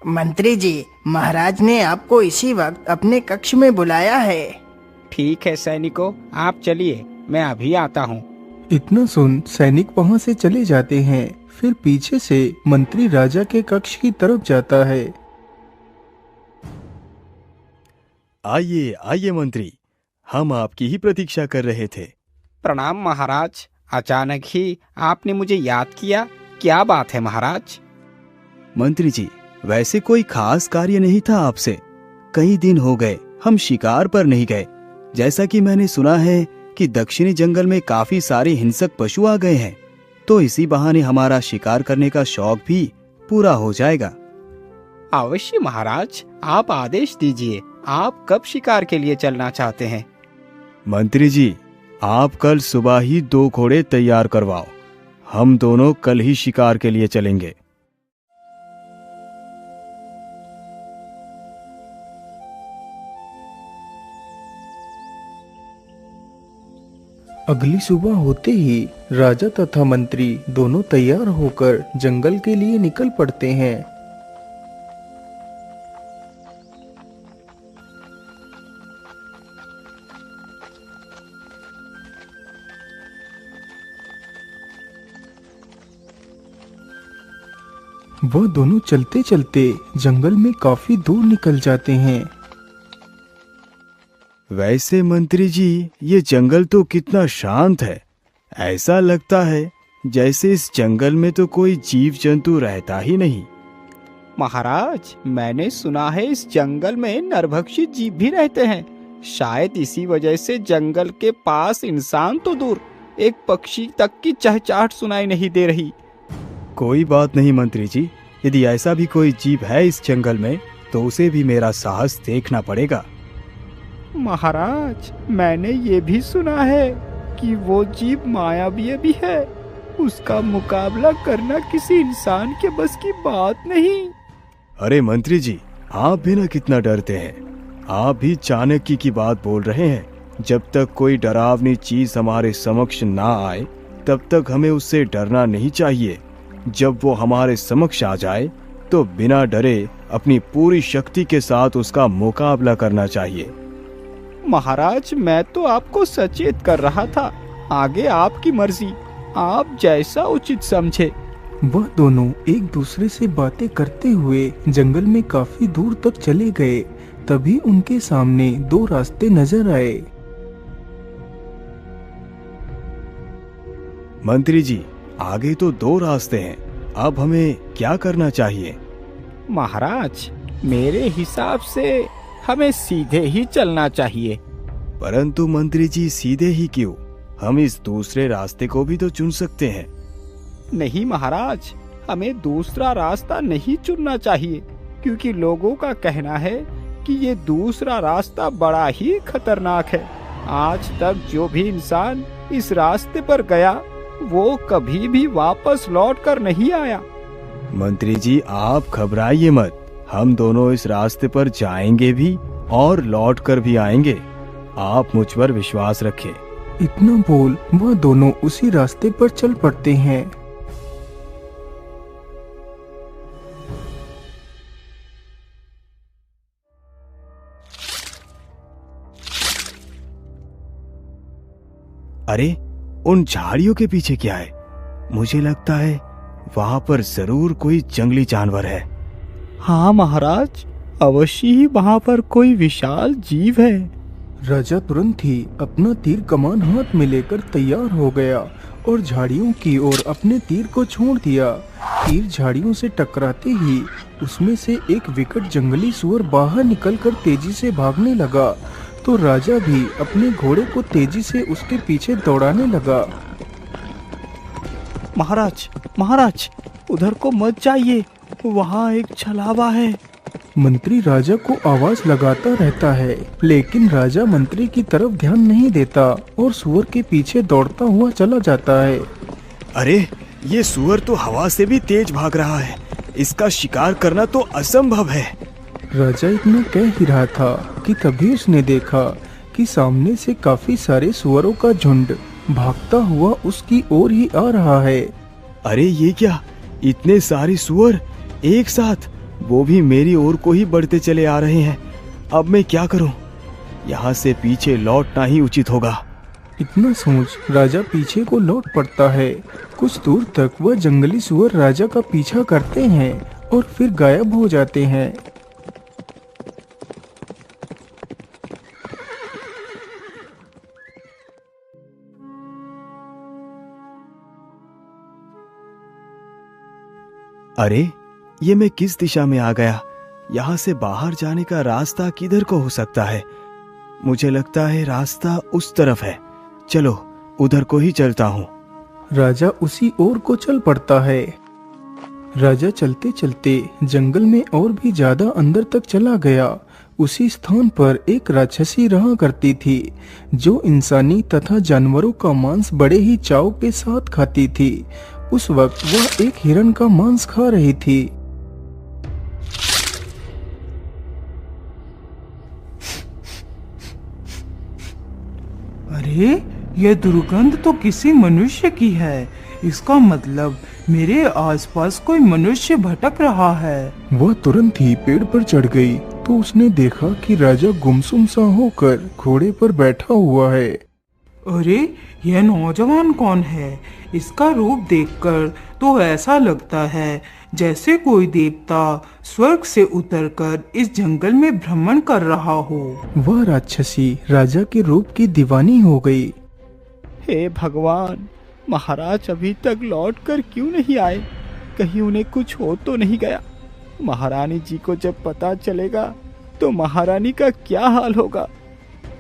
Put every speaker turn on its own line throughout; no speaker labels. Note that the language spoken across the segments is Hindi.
मंत्री जी, महाराज ने आपको इसी वक्त अपने कक्ष में बुलाया है।
ठीक है सैनिकों, आप चलिए, मैं अभी आता हूँ।
इतना सुन सैनिक वहाँ से चले जाते हैं। फिर पीछे से मंत्री राजा के कक्ष की तरफ जाता है।
आइए आइए मंत्री, हम आपकी ही प्रतीक्षा कर रहे थे।
प्रणाम महाराज, अचानक ही आपने मुझे याद किया, क्या बात है महाराज?
मंत्री जी, वैसे कोई खास कार्य नहीं था आपसे। कई दिन हो गए हम शिकार पर नहीं गए। जैसा कि मैंने सुना है कि दक्षिणी जंगल में काफी सारे हिंसक पशु आ गए हैं, तो इसी बहाने हमारा शिकार करने का शौक भी पूरा हो जाएगा।
अवश्य महाराज, आप आदेश दीजिए, आप कब शिकार के लिए चलना चाहते हैं?
मंत्री जी, आप कल सुबह ही 2 घोड़े तैयार करवाओ। हम दोनों कल ही शिकार के लिए चलेंगे।
अगली सुबह होते ही राजा तथा मंत्री दोनों तैयार होकर जंगल के लिए निकल पड़ते हैं। वह दोनों चलते चलते जंगल में काफी दूर निकल जाते हैं।
वैसे मंत्री जी, ये जंगल तो कितना शांत है। ऐसा लगता है जैसे इस जंगल में तो कोई जीव जंतु रहता ही नहीं।
महाराज, मैंने सुना है इस जंगल में नरभक्षी जीव भी रहते हैं। शायद इसी वजह से जंगल के पास इंसान तो दूर, एक पक्षी तक की चहचहाट सुनाई नहीं दे रही।
कोई बात नहीं मंत्री जी, यदि ऐसा भी कोई जीव है इस जंगल में तो उसे भी मेरा साहस देखना पड़ेगा।
महाराज, मैंने ये भी सुना है कि वो जीव मायावी भी है। उसका मुकाबला करना किसी इंसान के बस की बात नहीं।
अरे मंत्री जी, आप भी ना कितना डरते हैं। आप भी चाणक्य की बात बोल रहे हैं। जब तक कोई डरावनी चीज हमारे समक्ष ना आए तब तक हमें उससे डरना नहीं चाहिए। जब वो हमारे समक्ष आ जाए तो बिना डरे अपनी पूरी शक्ति के साथ उसका मुकाबला करना चाहिए।
महाराज, मैं तो आपको सचेत कर रहा था। आगे आपकी मर्जी, आप जैसा उचित समझे।
वह दोनों एक दूसरे से बातें करते हुए जंगल में काफी दूर तक चले गए। तभी उनके सामने 2 रास्ते नजर आए।
मंत्री जी, आगे तो 2 रास्ते हैं। अब हमें क्या करना चाहिए?
महाराज, मेरे हिसाब से हमें सीधे ही चलना चाहिए।
परंतु मंत्री जी, सीधे ही क्यों? हम इस दूसरे रास्ते को भी तो चुन सकते हैं।
नहीं महाराज, हमें दूसरा रास्ता नहीं चुनना चाहिए, क्योंकि लोगों का कहना है कि ये दूसरा रास्ता बड़ा ही खतरनाक है। आज तक जो भी इंसान इस रास्ते पर गया वो कभी भी वापस लौट कर नहीं आया।
मंत्री जी, आप घबराइए मत। हम दोनों इस रास्ते पर जाएंगे भी और लौट कर भी आएंगे। आप मुझ पर विश्वास रखें।
इतना बोल वह दोनों उसी रास्ते पर चल पड़ते हैं।
अरे, उन झाड़ियों के पीछे क्या है? मुझे लगता है वहां पर जरूर कोई जंगली जानवर है।
हाँ महाराज, अवश्य ही वहाँ पर कोई विशाल जीव है।
राजा तुरंत ही अपना तीर कमान हाथ में लेकर तैयार हो गया और झाड़ियों की ओर अपने तीर को छोड़ दिया। तीर झाड़ियों से टकराते ही उसमें से एक विकट जंगली सुअर बाहर निकलकर तेजी से भागने लगा, तो राजा भी अपने घोड़े को तेजी से उसके पीछे दौड़ाने लगा।
महाराज, महाराज, उधर को मत जाइए, वहाँ एक छलावा है।
मंत्री राजा को आवाज लगाता रहता है, लेकिन राजा मंत्री की तरफ ध्यान नहीं देता और सुअर के पीछे दौड़ता हुआ चला जाता है।
अरे, ये सुअर तो हवा से भी तेज भाग रहा है। इसका शिकार करना तो असंभव है।
राजा इतना कह ही रहा था कि तभी उसने देखा कि सामने से काफी सारे सुअरों का झुंड भागता हुआ उसकी ओर ही आ रहा है।
अरे ये क्या, इतने सारे सुअर एक साथ! वो भी मेरी ओर को ही बढ़ते चले आ रहे हैं। अब मैं क्या करूं? यहाँ से पीछे लौटना ही उचित होगा।
इतना सोच राजा पीछे को लौट पड़ता है। कुछ दूर तक वह जंगली सुअर राजा का पीछा करते हैं और फिर गायब हो जाते हैं।
अरे, ये मैं किस दिशा में आ गया? यहाँ से बाहर जाने का रास्ता किधर को हो सकता है? मुझे लगता है रास्ता उस तरफ है। चलो उधर को ही चलता हूँ।
राजा उसी ओर को चल पड़ता है। राजा चलते चलते जंगल में और भी ज्यादा अंदर तक चला गया। उसी स्थान पर एक राक्षसी रहा करती थी, जो इंसानी तथा जानवरों का मांस बड़े ही चाव के साथ खाती थी। उस वक्त वह एक हिरण का मांस खा रही थी।
अरे, यह दुर्गंध तो किसी मनुष्य की है। इसका मतलब मेरे आसपास कोई मनुष्य भटक रहा है।
वह तुरंत ही पेड़ पर चढ़ गई तो उसने देखा कि राजा गुमसुम सा होकर घोड़े पर बैठा हुआ है।
अरे, यह नौजवान कौन है? इसका रूप देखकर तो ऐसा लगता है जैसे कोई देवता स्वर्ग से उतरकर इस जंगल में भ्रमण कर रहा हो।
वह राक्षसी राजा के रूप की दीवानी हो गई।
हे भगवान, महाराज अभी तक लौट कर क्यों नहीं आए? कहीं उन्हें कुछ हो तो नहीं गया? महारानी जी को जब पता चलेगा तो महारानी का क्या हाल होगा?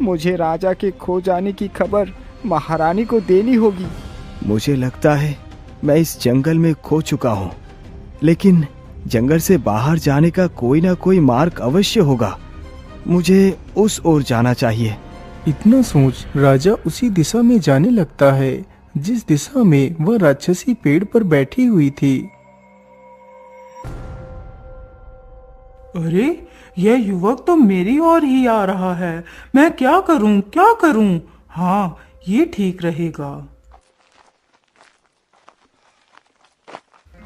मुझे राजा के खो जाने की खबर महारानी को देनी होगी।
मुझे लगता है मैं इस जंगल में खो चुका हूँ, लेकिन जंगल से बाहर जाने का कोई ना कोई मार्ग अवश्य होगा। मुझे उस ओर जाना चाहिए।
इतना सोच राजा उसी दिशा में जाने लगता है जिस दिशा में वह राक्षसी पेड़ पर बैठी हुई थी।
अरे, यह युवक तो मेरी ओर ही आ रहा है। मैं क्या करूं, क्या करूं? हाँ, ये ठीक रहेगा।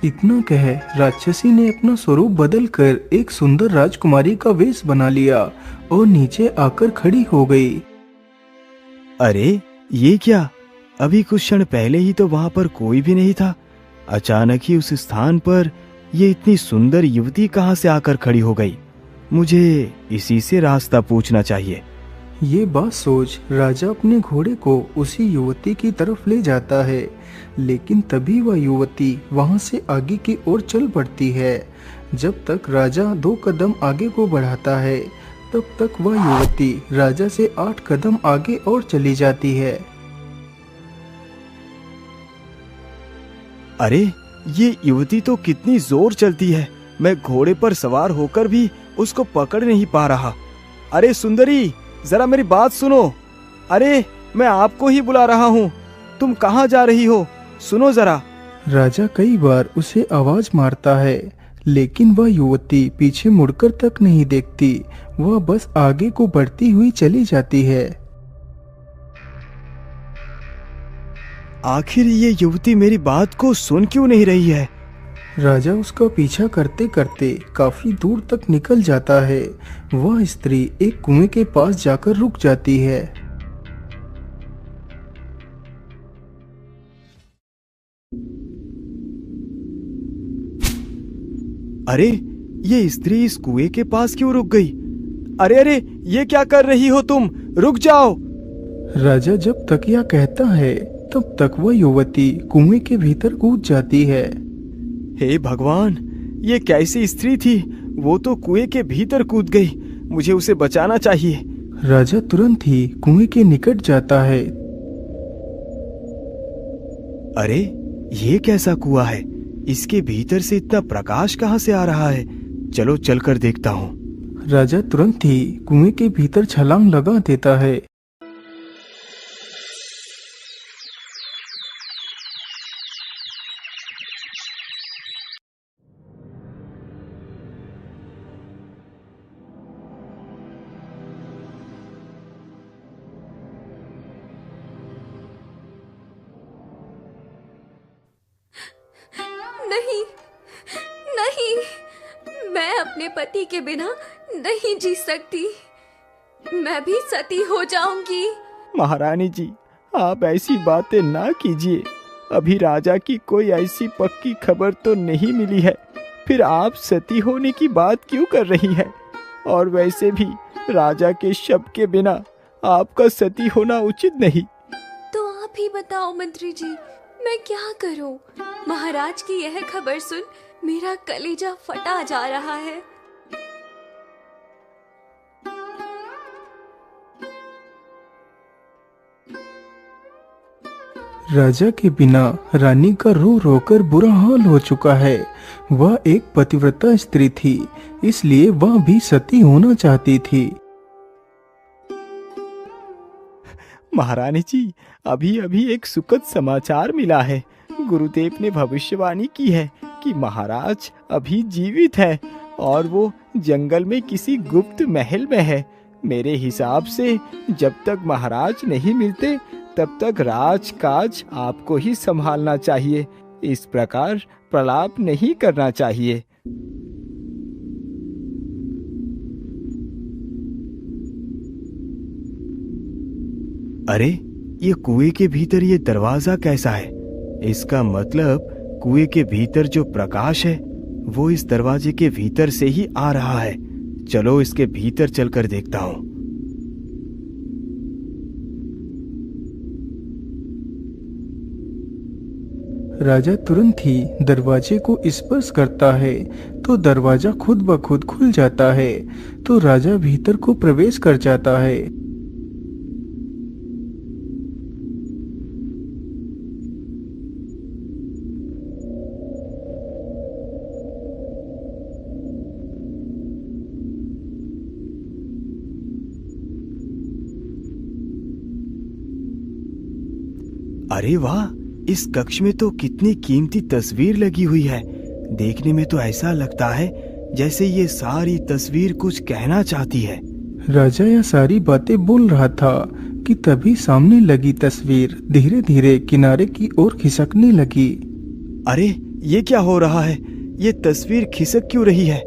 इतना कह राक्षसी ने अपना स्वरूप बदलकर एक सुंदर राजकुमारी का वेश बना लिया और नीचे आकर खड़ी हो गई।
अरे, ये क्या? अभी कुछ क्षण पहले ही तो वहां पर कोई भी नहीं था। अचानक ही उस स्थान पर ये इतनी सुंदर युवती कहां से आकर खड़ी हो गई? मुझे इसी से रास्ता पूछना चाहिए।
ये बात सोच राजा अपने घोड़े को उसी युवती की तरफ ले जाता है, लेकिन तभी वह युवती वहां से आगे की ओर चल पड़ती है। जब तक राजा 2 कदम आगे को बढ़ाता है, तब तक वह युवती राजा से 8 कदम आगे और चली जाती है।
अरे, ये युवती तो कितनी जोर चलती है। मैं घोड़े पर सवार होकर भी उसको पकड़ नहीं पा रहा। अरे सुंदरी, जरा मेरी बात सुनो। अरे, मैं आपको ही बुला रहा हूँ। तुम कहाँ जा रही हो? सुनो जरा।
राजा कई बार उसे आवाज मारता है, लेकिन वह युवती पीछे मुड़कर तक नहीं देखती। वह बस आगे को बढ़ती हुई चली जाती है।
आखिर ये युवती मेरी बात को सुन क्यों नहीं रही है?
राजा उसका पीछा करते करते काफी दूर तक निकल जाता है। वह स्त्री एक कुएं के पास जाकर रुक जाती है।
अरे, ये स्त्री इस कुएं के पास क्यों रुक गई? अरे अरे, ये क्या कर रही हो तुम? रुक जाओ।
राजा जब तक यह कहता है, तब तक वह युवती कुएं के भीतर कूद जाती है।
हे भगवान, ये कैसी स्त्री थी? वो तो कुएं के भीतर कूद गई। मुझे उसे बचाना चाहिए।
राजा तुरंत ही कुएं के निकट जाता है।
अरे, ये कैसा कुआं है? इसके भीतर से इतना प्रकाश कहाँ से आ रहा है? चलो चलकर देखता हूँ।
राजा तुरंत ही कुएं के भीतर छलांग लगा देता है।
नहीं, नहीं, मैं अब अपने पति के बिना नहीं जी सकती। मैं भी सती हो जाऊंगी।
महारानी जी, आप ऐसी बातें ना कीजिए। अभी राजा की कोई ऐसी पक्की खबर तो नहीं मिली है, फिर आप सती होने की बात क्यों कर रही हैं? और वैसे भी राजा के शब्द के बिना आपका सती होना उचित नहीं।
तो आप ही बताओ मंत्री जी, मैं क्या करूं? महाराज की यह खबर सुन मेरा कलेजा फटा जा रहा है।
राजा के बिना रानी का रो रो कर बुरा हाल हो चुका है। वह एक पतिव्रता स्त्री थी, इसलिए वह भी सती होना चाहती थी।
महारानी जी, अभी अभी एक सुखद समाचार मिला है। गुरुदेव ने भविष्यवाणी की है कि महाराज अभी जीवित है और वो जंगल में किसी गुप्त महल में है। मेरे हिसाब से जब तक महाराज नहीं मिलते तब तक राजकाज आपको ही संभालना चाहिए। इस प्रकार प्रलाप नहीं करना चाहिए।
अरे, ये कुएं के भीतर ये दरवाजा कैसा है? इसका मतलब कुएं के भीतर जो प्रकाश है वो इस दरवाजे के भीतर से ही आ रहा है। चलो इसके भीतर चलकर देखता हूं।
राजा तुरंत ही दरवाजे को स्पर्श करता है तो दरवाजा खुद ब खुद खुल जाता है। तो राजा भीतर को प्रवेश कर जाता है।
अरे वाह, इस कक्ष में तो कितनी कीमती तस्वीर लगी हुई है। देखने में तो ऐसा लगता है जैसे ये सारी तस्वीर कुछ कहना चाहती है।
राजा यह सारी बातें बोल रहा था कि तभी सामने लगी तस्वीर धीरे धीरे किनारे की ओर खिसकने लगी।
अरे, ये क्या हो रहा है? ये तस्वीर खिसक क्यों रही है?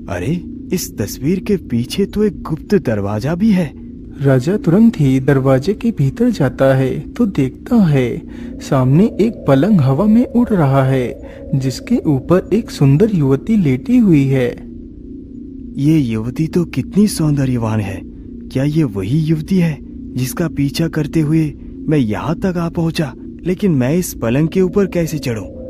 अरे, इस तस्वीर के पीछे तो एक गुप्त दरवाजा भी है।
राजा तुरंत ही दरवाजे के भीतर जाता है तो देखता है सामने एक पलंग हवा में उड़ रहा है जिसके ऊपर एक सुंदर युवती लेटी हुई है।
ये युवती तो कितनी सौंदर्यवान है। क्या ये वही युवती है जिसका पीछा करते हुए मैं यहाँ तक आ पहुँचा? लेकिन मैं इस पलंग के ऊपर कैसे चढ़ूं?